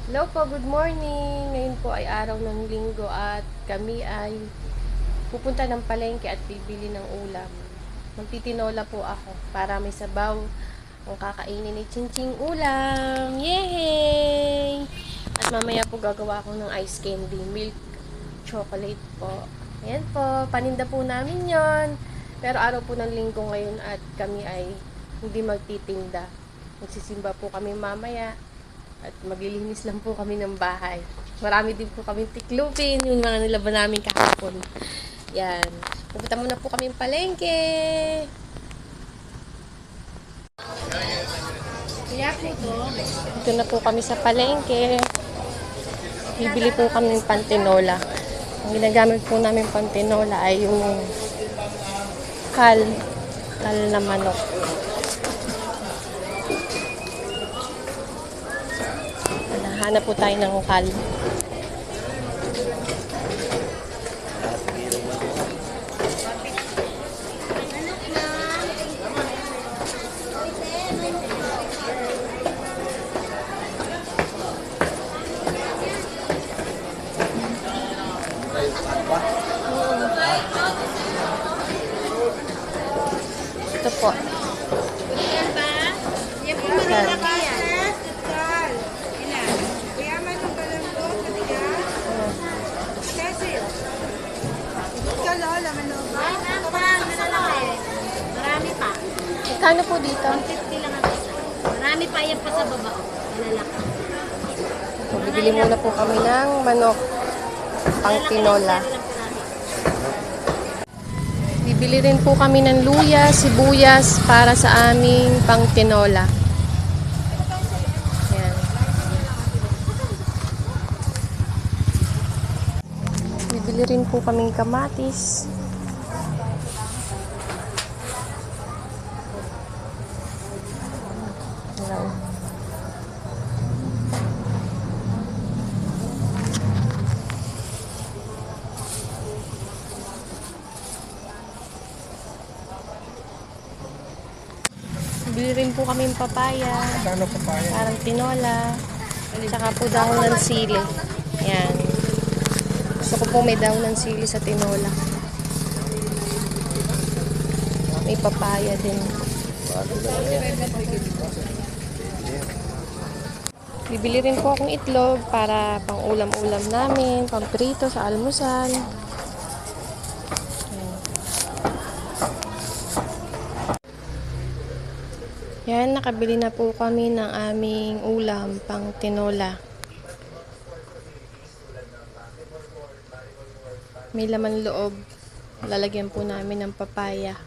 Hello po, good morning. Ngayon po ay araw ng linggo at kami ay pupunta ng palengke at bibili ng ulam. Magtitinola po ako para may sabaw ang kakainin ni Chinching ulam. Yay! At mamaya po gagawa ako ng ice candy, milk chocolate po. Ayan po, paninda po namin yon. Pero araw po ng linggo ngayon at kami ay hindi magtitinda. Magsisimba po kami mamaya. At maglilinis lang po kami ng bahay. Marami din po kami tiklupin, yung mga nilaban namin kahapon. Yan. Pupunta muna po kami palengke. Kaya po to. Dito na po kami sa palengke. Bibili po kami ng pantinola. Ang ginagamit po namin pantinola ay yung kal na manok. Hanap po tayo ng kal. Ito po. Yan ba? Yan po malalaki yan. Marami pa. Kano po dito? 150 lang ang isa. Marami pa yan pa sa baba. Malalaki. Bibili muna po kami ng manok pang tinola. Bibili rin po kami ng luya, sibuyas para sa aming pang tinola. Yan. Bibili rin po kaming kamatis. Hello. Bili rin po kaming papaya. Ano papaya? Parang tinola. Tsaka po dahon ng sili. Yan. Gusto ko po may dahon ng sili sa tinola. May papaya din. Bibili rin po akong itlog para pang ulam-ulam namin, pang prito sa almusal. Yan, nakabili na po kami ng aming ulam pang tinola. May laman loob. Lalagyan po namin ng papaya.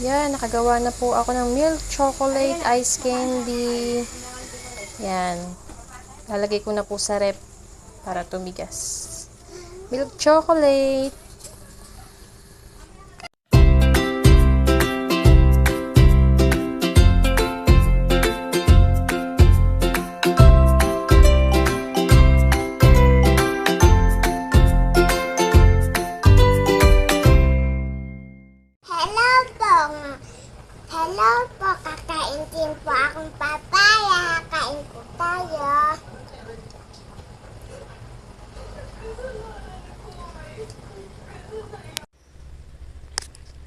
Yan, nakagawa na po ako ng milk chocolate ice candy. Yan. Lalagay ko na po sa rep para tumigas. Milk chocolate. Hello po, kakain din po akong papaya. Kain po tayo.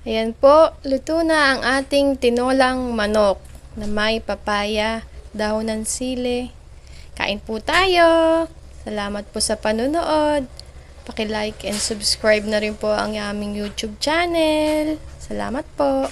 Ayan po, luto na ang ating tinolang manok na may papaya, dahon ng sili. Kain po tayo! Salamat po sa panunood. Paki-like and subscribe na rin po ang aming YouTube channel. Salamat po!